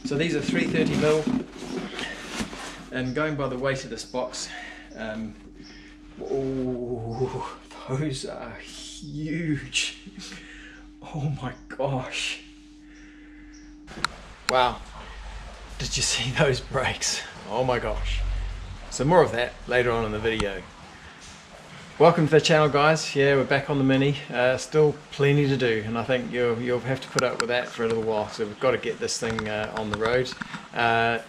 So these are 330mm, and going by the weight of this box, oh, those are huge. Oh my gosh. Wow. Did you see those brakes? Oh my gosh. So more of that later on in the video. Welcome to the channel, guys. Yeah, we're back on the Mini. Still plenty to do, and I think you'll have to put up with that for a little while. So we've got to get this thing on the road.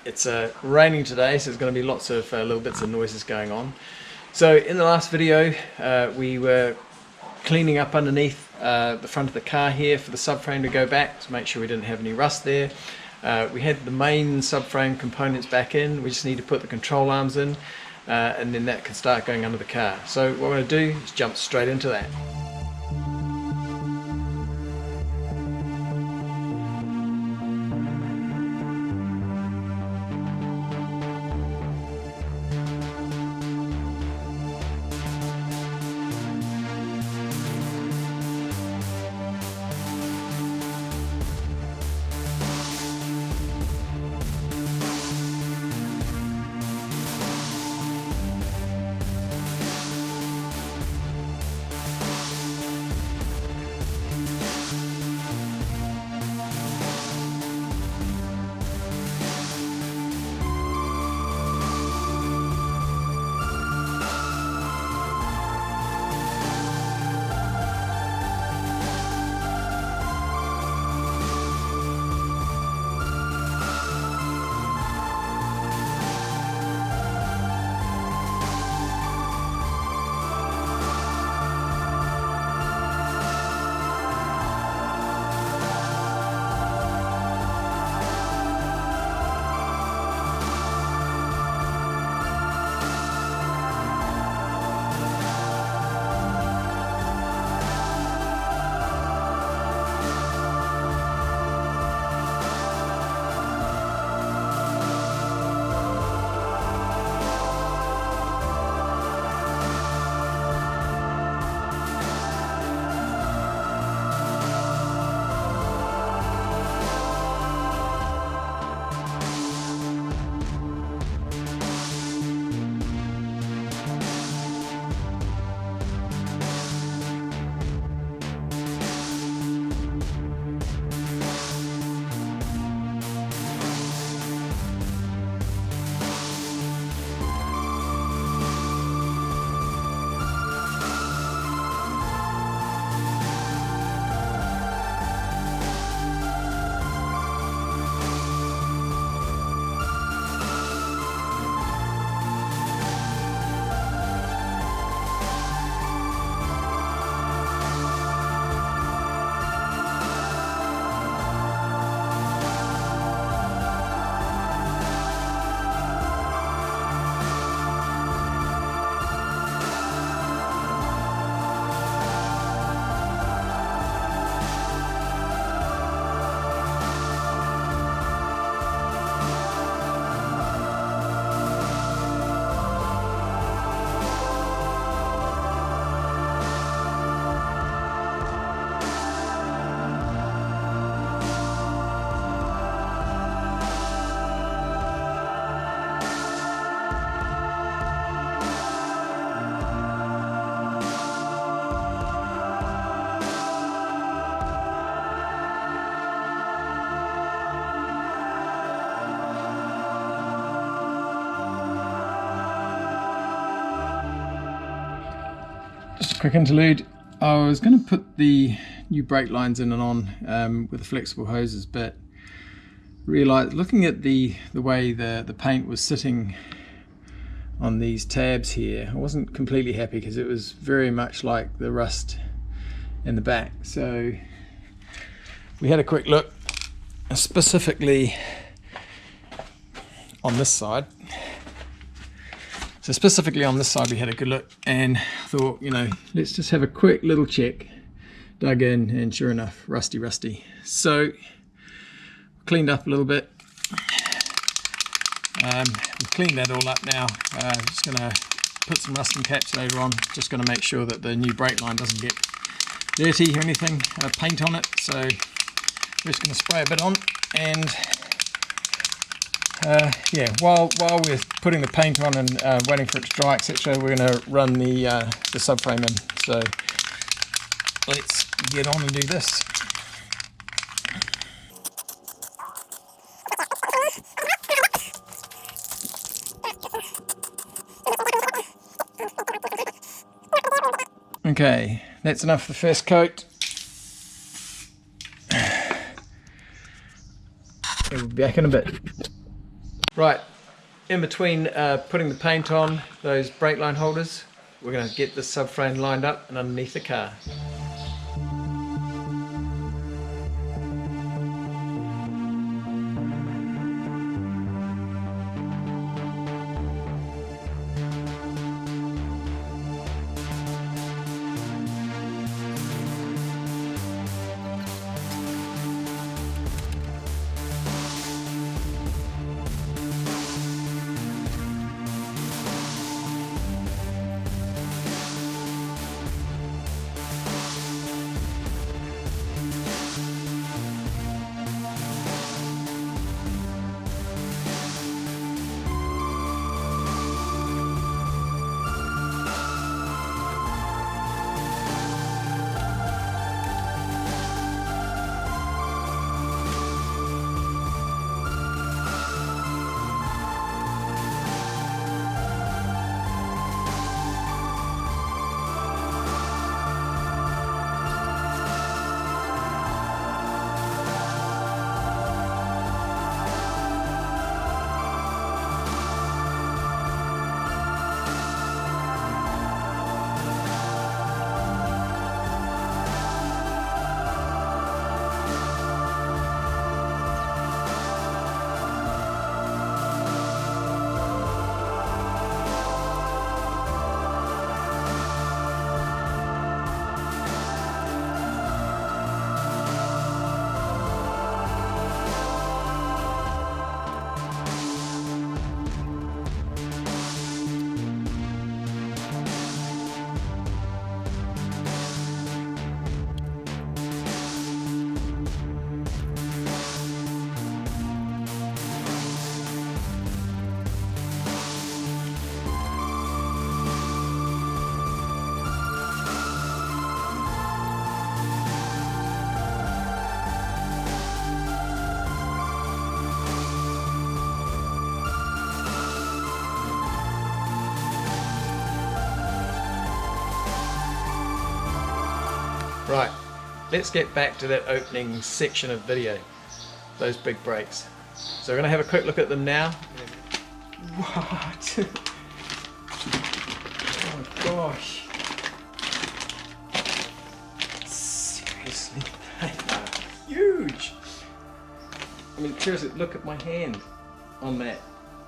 It's raining today, so there's going to be lots of little bits of noises going on. So in the last video, we were cleaning up underneath the front of the car here for the subframe to go back to make sure we didn't have any rust there. We had the main subframe components back in. We just need to put the control arms in, and then that can start going under the car. So what we're going to do is jump straight into that. Just a quick interlude. I was going to put the new brake lines in and on with the flexible hoses, but realized looking at the way the paint was sitting on these tabs here, I wasn't completely happy because it was very much like the rust in the back. So we had a quick look, specifically on this side. So specifically on this side we had a good look and thought, you know, let's just have a quick little check. Dug in, and sure enough, rusty. So cleaned up a little bit. We've cleaned that all up now. Just going to put some rusting caps later on. Just going to make sure that the new brake line doesn't get dirty or anything, paint on it. So we're just going to spray a bit on and yeah, while we're putting the paint on and waiting for it to dry, etc., we're going to run the subframe in. So let's get on and do this. Okay, that's enough for the first coat. We'll be back in a bit. Right, in between putting the paint on those brake line holders, we're going to get the subframe lined up and underneath the car. Right, let's get back to that opening section of video, those big brakes. So we're going to have a quick look at them now. What? Oh gosh. Seriously, they are huge. I mean, seriously, look at my hand on that.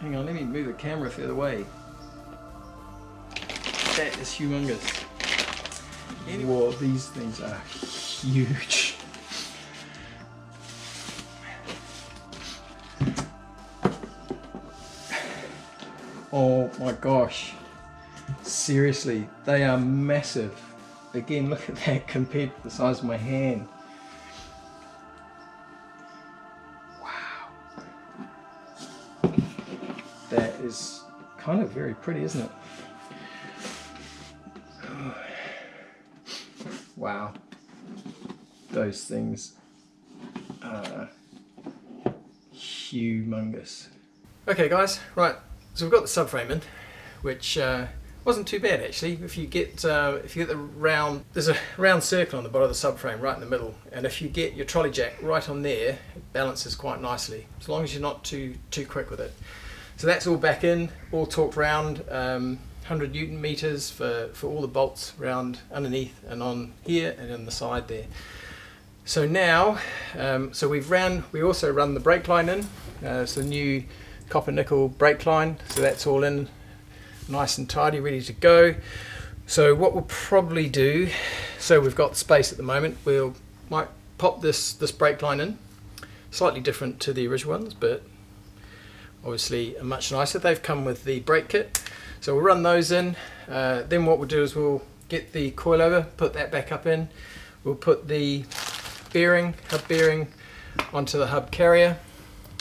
Hang on, let me move the camera further away. That is humongous. Whoa, these things are huge. Oh my gosh. Seriously, they are massive. Again, look at that compared to the size of my hand. Wow. That is kind of very pretty, isn't it? Wow, those things are humongous. Okay guys, right, so we've got the subframe in, which wasn't too bad actually. If you get the round, there's a round circle on the bottom of the subframe right in the middle, and if you get your trolley jack right on there, it balances quite nicely, as long as you're not too quick with it. So that's all back in, all torqued round. 100 Newton meters for all the bolts round underneath and on here and on the side there. So now, so we also run the brake line in, so new copper nickel brake line, so that's all in nice and tidy, ready to go. So what we'll probably do, so we've got space at the moment, might pop this brake line in, slightly different to the original ones, but obviously much nicer. They've come with the brake kit. So we'll run those in, then what we'll do is we'll get the coil over, put that back up in, we'll put the hub bearing onto the hub carrier,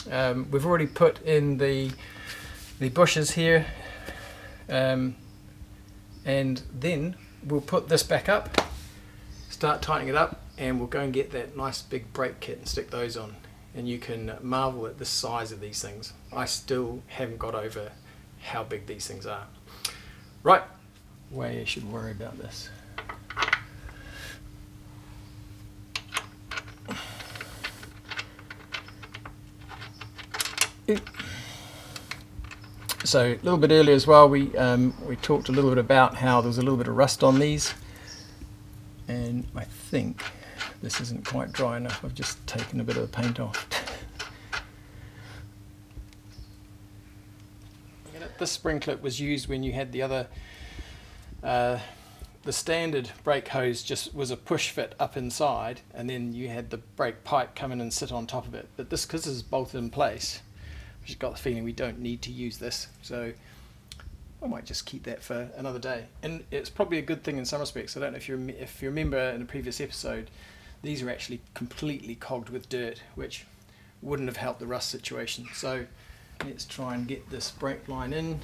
We've already put in the bushes here, and then we'll put this back up, start tightening it up, and we'll go and get that nice big brake kit and stick those on. And you can marvel at the size of these things. I still haven't got over how big these things are. Right, way you should worry about this. So a little bit earlier as well, we talked a little bit about how there was a little bit of rust on these, and I think this isn't quite dry enough. I've just taken a bit of the paint off. This spring clip was used when you had the other, the standard brake hose just was a push fit up inside, and then you had the brake pipe come in and sit on top of it. But this, because this is bolted in place, I've just got the feeling we don't need to use this. So I might just keep that for another day. And it's probably a good thing in some respects. I don't know if you remember in a previous episode, these are actually completely cogged with dirt, which wouldn't have helped the rust situation. So let's try and get this brake line in.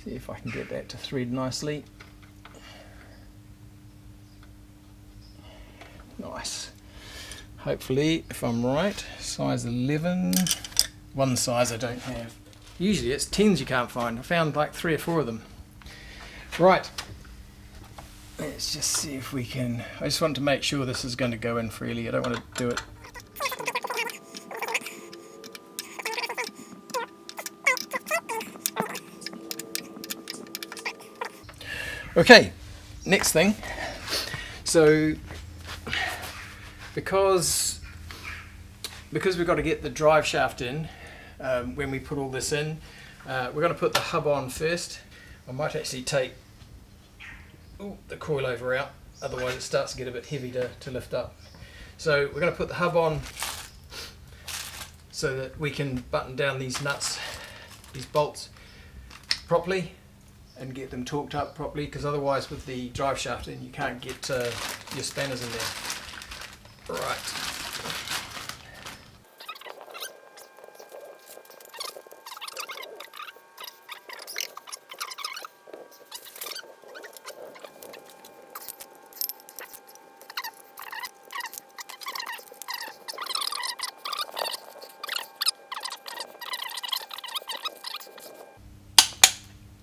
See if I can get that to thread nicely. Nice. Hopefully, if I'm right, size 11. One size I don't have. Usually it's 10s you can't find. I found like 3 or 4 of them. Right. Let's just see if we can. I just want to make sure this is going to go in freely. I don't want to do it. Okay, next thing. So because we've got to get the drive shaft in when we put all this in, we're going to put the hub on first. I might actually take the coilover out, otherwise it starts to get a bit heavy to lift up. So we're going to put the hub on so that we can button down these nuts, these bolts properly, and get them torqued up properly, because otherwise with the drive shaft in you can't get your spanners in there. Right.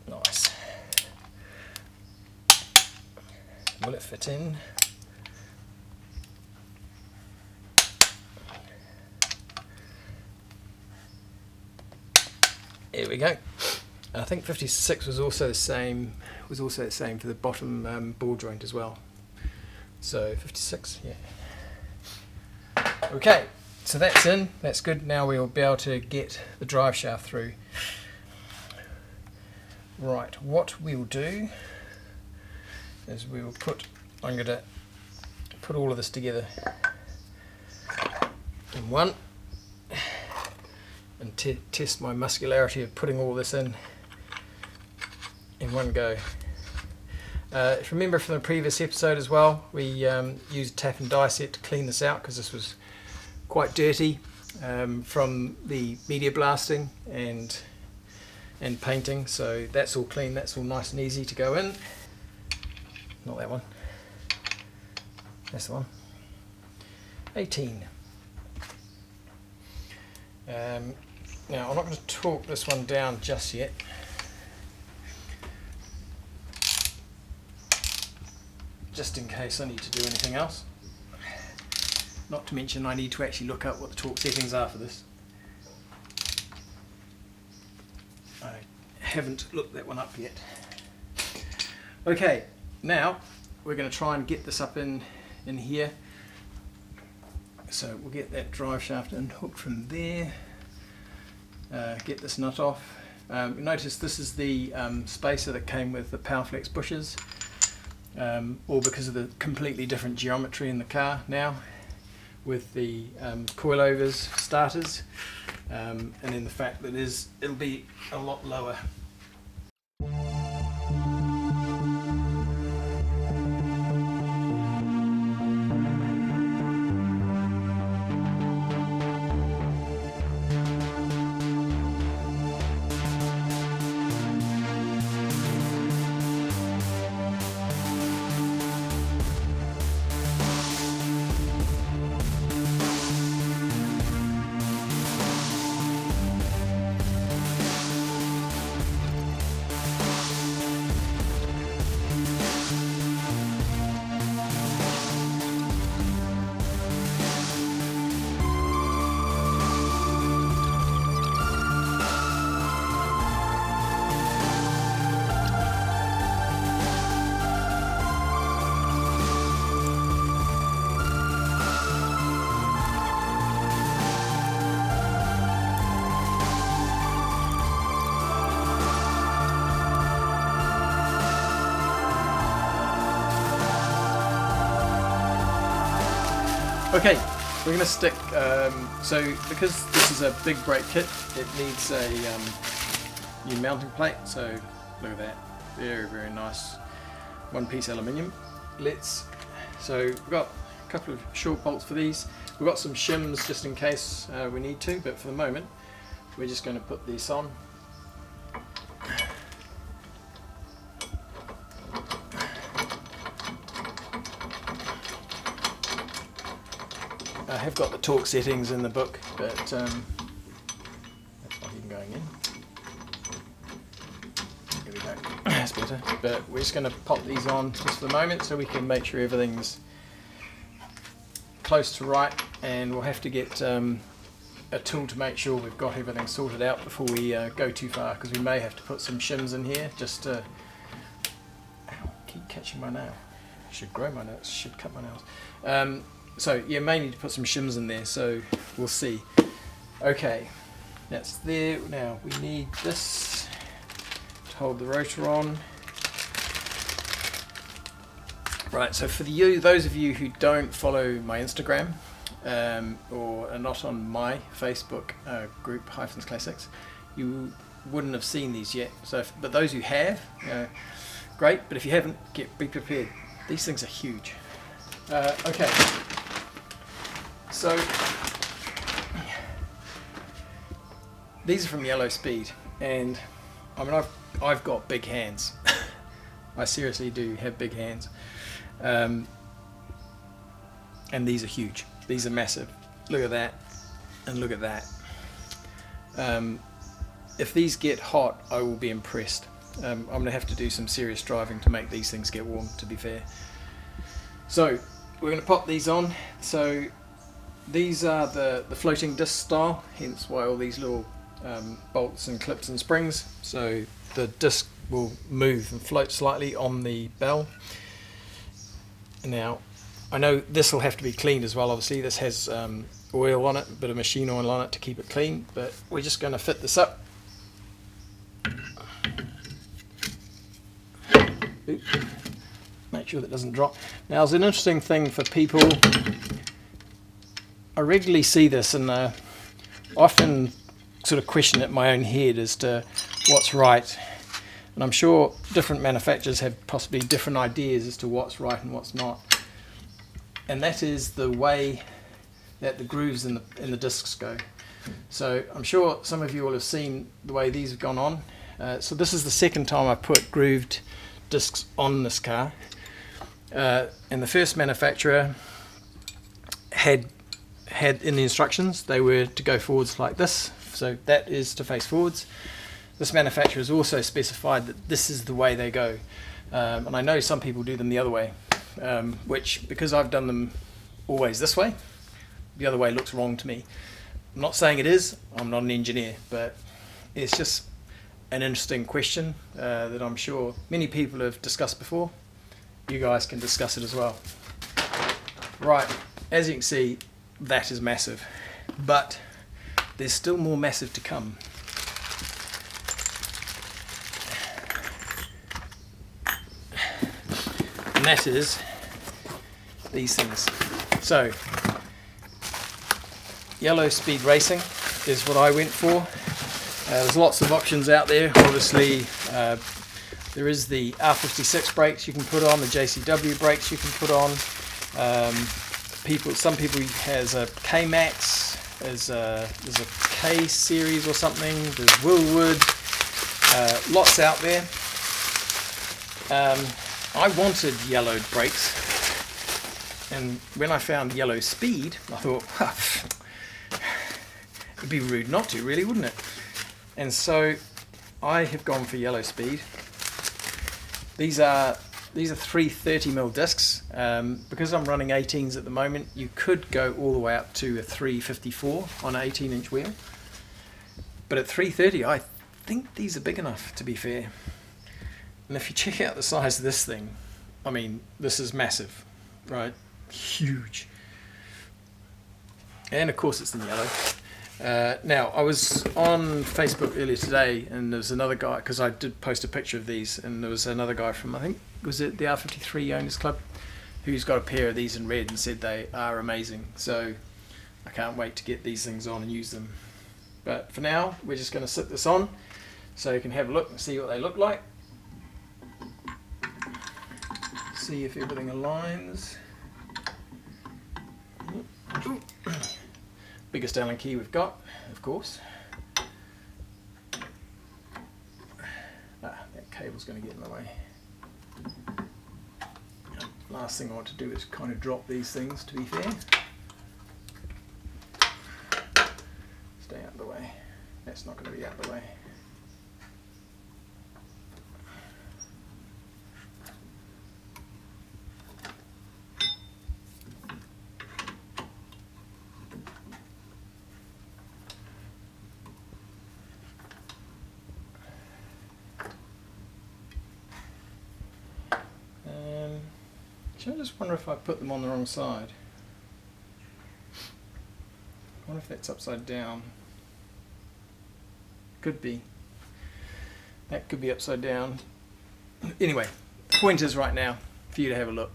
Nice. Will it fit in? Here we go. I think 56 was also the same. For the bottom ball joint as well. So 56, yeah. Okay, so that's in. That's good. Now we'll be able to get the drive shaft through. Right. What we'll do is we will put. I'm going to put all of this together in one. And test my muscularity of putting all this in one go. If you remember from the previous episode as well, we used tap and die set to clean this out because this was quite dirty from the media blasting and painting. So that's all clean, that's all nice and easy to go in. Not that one. That's the one. 18. Now I'm not going to torque this one down just yet. Just in case I need to do anything else. Not to mention I need to actually look up what the torque settings are for this. I haven't looked that one up yet. Okay, now we're going to try and get this up in here. So we'll get that drive shaft in hooked from there. Get this nut off. Notice this is the spacer that came with the Powerflex bushes, all because of the completely different geometry in the car now with the coilovers, starters, and then the fact that it'll be a lot lower. Okay, we're going to stick, so because this is a big brake kit, it needs a new mounting plate, so look at that, very, very nice one piece aluminium. So we've got a couple of short bolts for these. We've got some shims just in case we need to, but for the moment we're just going to put this on. I have got the torque settings in the book, but that's not even going in. There we go, that's better. But we're just going to pop these on just for the moment so we can make sure everything's close to right, and we'll have to get a tool to make sure we've got everything sorted out before we go too far, because we may have to put some shims in here just to... Ow, keep catching my nail. I should grow my nails, should cut my nails. So yeah, may need to put some shims in there, so we'll see. Okay, that's there. Now we need this to hold the rotor on. Right, so for those of you who don't follow my Instagram or are not on my Facebook group Hyphens Classics, you wouldn't have seen these yet. So, but those who have, great. But if you haven't, be prepared. These things are huge. Okay. So these are from Yellow Speed, and I mean I've got big hands. I seriously do have big hands, and these are huge. These are massive. Look at that, and look at that. If these get hot, I will be impressed. I'm going to have to do some serious driving to make these things get warm, to be fair. So we're going to pop these on. So these are the floating disc style, hence why all these little bolts and clips and springs. So the disc will move and float slightly on the bell. Now, I know this will have to be cleaned as well. Obviously, this has oil on it, a bit of machine oil on it to keep it clean. But we're just going to fit this up. Oop. Make sure that doesn't drop. Now, there's an interesting thing for people. I regularly see this, and often sort of question it in my own head as to what's right. And I'm sure different manufacturers have possibly different ideas as to what's right and what's not. And that is the way that the grooves in the discs go. So I'm sure some of you will have seen the way these have gone on. So this is the second time I put grooved discs on this car. And the first manufacturer had in the instructions, they were to go forwards like this, so that is to face forwards. This manufacturer has also specified that this is the way they go, and I know some people do them the other way, which, because I've done them always this way, the other way looks wrong to me. I'm not saying it is, I'm not an engineer, but it's just an interesting question that I'm sure many people have discussed before. You guys can discuss it as well. Right, as you can see, that is massive, but there's still more massive to come. And that is these things. So, Yellow Speed Racing is what I went for. There's lots of options out there. Obviously, there is the R53 brakes you can put on, the JCW brakes you can put on. Some people has a K-Max, there's a K series or something, there's Willwood, lots out there. I wanted yellowed brakes, and when I found Yellow Speed, I thought, it'd be rude not to, really, wouldn't it? And so I have gone for Yellow Speed. These are 330mm discs. Because I'm running 18s at the moment, you could go all the way up to a 354 on an 18-inch wheel. But at 330, I think these are big enough, to be fair. And if you check out the size of this thing, I mean, this is massive, right? Huge. And of course it's in yellow. Now, I was on Facebook earlier today, and there was another guy, because I did post a picture of these, and there was another guy from, I think, was it the R53 Owners Club, who's got a pair of these in red and said they are amazing. So I can't wait to get these things on and use them. But for now, we're just going to sit this on so you can have a look and see what they look like. See if everything aligns. Biggest Allen key we've got, of course. That cable's going to get in the way. Last thing I want to do is kind of drop these things, to be fair. Stay out of the way. That's not going to be out of the way. I just wonder if I put them on the wrong side. I wonder if that's upside down. Could be. That could be upside down. Anyway, the point is right now for you to have a look.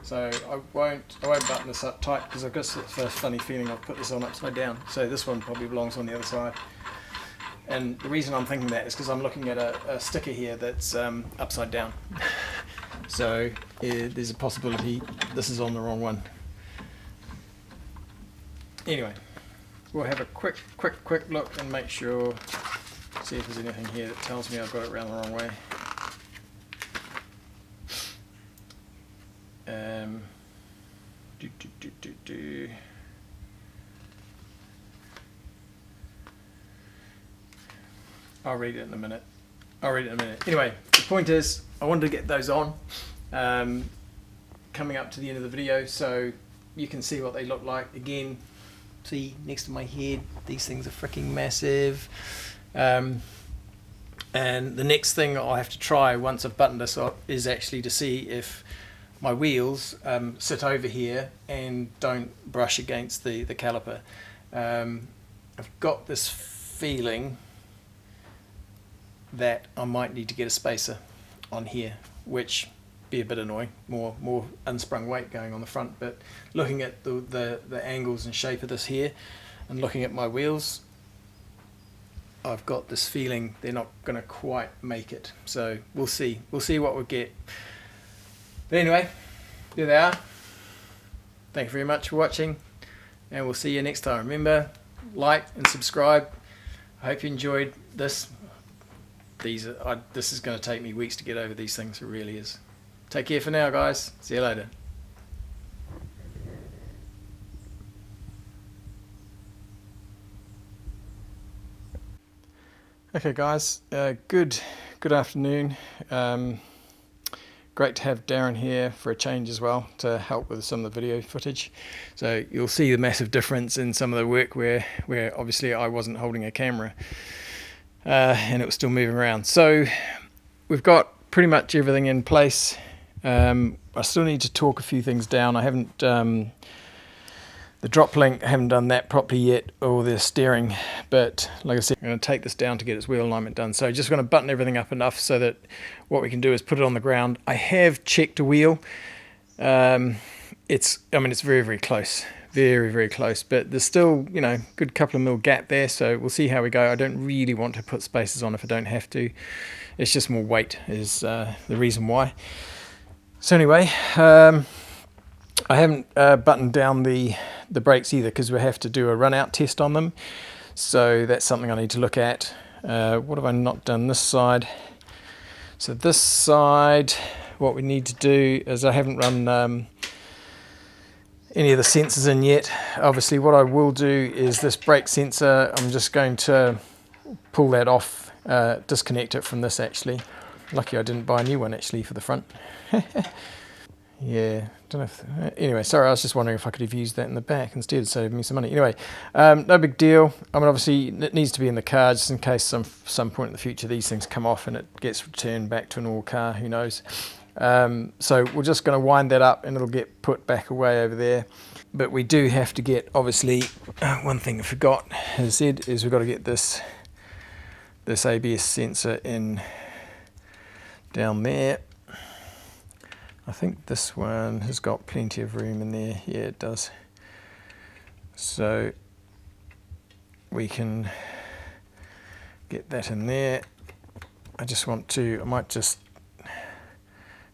So I won't button this up tight because I've got a funny feeling I've put this on upside down. So this one probably belongs on the other side. And the reason I'm thinking that is because I'm looking at a sticker here that's upside down. So there's a possibility this is on the wrong one. Anyway, we'll have a quick look and make sure, see if there's anything here that tells me I've got it around the wrong way. I'll read it in a minute. Anyway, the point is, I wanted to get those on coming up to the end of the video so you can see what they look like. Again, see next to my head, these things are freaking massive. And the next thing I'll have to try once I've buttoned this up is actually to see if my wheels sit over here and don't brush against the caliper. I've got this feeling that I might need to get a spacer on here, which be a bit annoying, more unsprung weight going on the front. But looking at the angles and shape of this here and looking at my wheels, I've got this feeling they're not going to quite make it. So we'll see what we get. But anyway, there they are. Thank you very much for watching, and we'll see you next time. Remember, like and subscribe. I hope you enjoyed this. This is going to take me weeks to get over these things. It really is. Take care for now, guys. See you later. Okay, guys. Good afternoon. Great to have Darren here for a change as well to help with some of the video footage. So you'll see the massive difference in some of the work where obviously I wasn't holding a camera. And it was still moving around. So we've got pretty much everything in place. I still need to talk a few things down. I haven't the drop link, I haven't done that properly yet, or the steering, but like I said, I'm going to take this down to get its wheel alignment done. So just going to button everything up enough so that what we can do is put it on the ground. I have checked a wheel. It's very, very close. Very close, but there's still, good couple of mil gap there, so we'll see how we go. I don't really want to put spacers on if I don't have to. It's just more weight is the reason why. So anyway, I haven't buttoned down the brakes either because we have to do a run out test on them, so that's something I need to look at. What have I not done this side? So this side, what we need to do is, I haven't run any of the sensors in yet. Obviously what I will do is this brake sensor, I'm just going to pull that off, disconnect it from this actually. Lucky I didn't buy a new one actually for the front. Yeah, don't know if, anyway, sorry, I was just wondering if I could have used that in the back instead, save me some money. Anyway, no big deal. Obviously it needs to be in the car just in case some point in the future these things come off and it gets returned back to an normal car, who knows. So we're just going to wind that up and it'll get put back away over there. But we do have to get, obviously, one thing I forgot, as I said, is we've got to get this ABS sensor in down there. I think this one has got plenty of room in there. Yeah, it does. So we can get that in there. I might just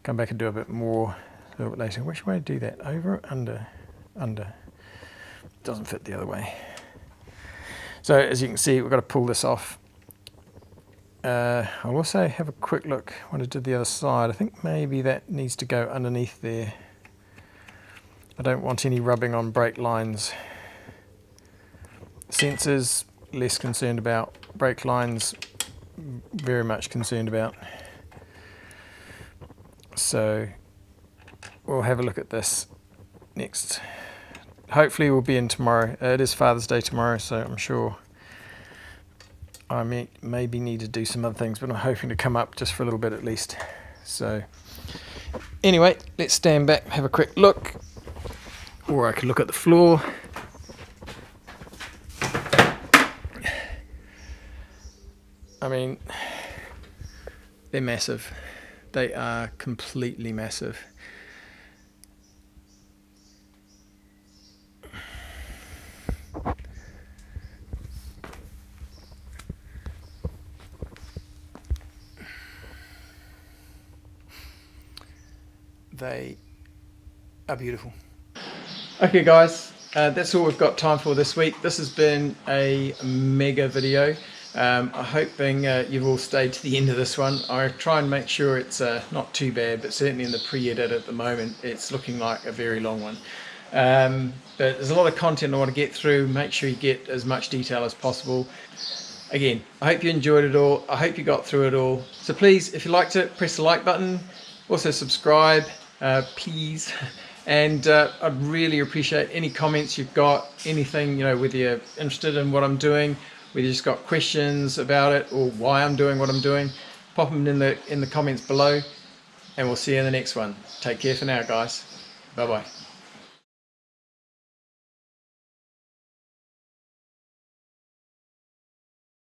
come back and do a bit more a little bit later. Which way to do that? Over or under? Under. Doesn't fit the other way. So as you can see, we've got to pull this off. I'll also have a quick look when I did the other side. I think maybe that needs to go underneath there. I don't want any rubbing on brake lines. Sensors, less concerned about. Brake lines, very much concerned about. So we'll have a look at this next. Hopefully we'll be in tomorrow. It is Father's Day tomorrow, so I'm sure I maybe need to do some other things, but I'm hoping to come up just for a little bit at least. So anyway, let's stand back and have a quick look. Or I could look at the floor. I mean, they're massive. They are completely massive. They are beautiful. Okay guys, that's all we've got time for this week. This has been a mega video. I'm hoping you've all stayed to the end of this one. I try and make sure it's not too bad, but certainly in the pre-edit at the moment it's looking like a very long one. But there's a lot of content I want to get through. Make sure you get as much detail as possible. Again, I hope you enjoyed it all. I hope you got through it all. So please, if you liked it, press the like button. Also subscribe, please. And I'd really appreciate any comments you've got, anything, whether you're interested in what I'm doing, whether you just got questions about it or why I'm doing what I'm doing, pop them in the comments below, and we'll see you in the next one. Take care for now, guys. Bye bye.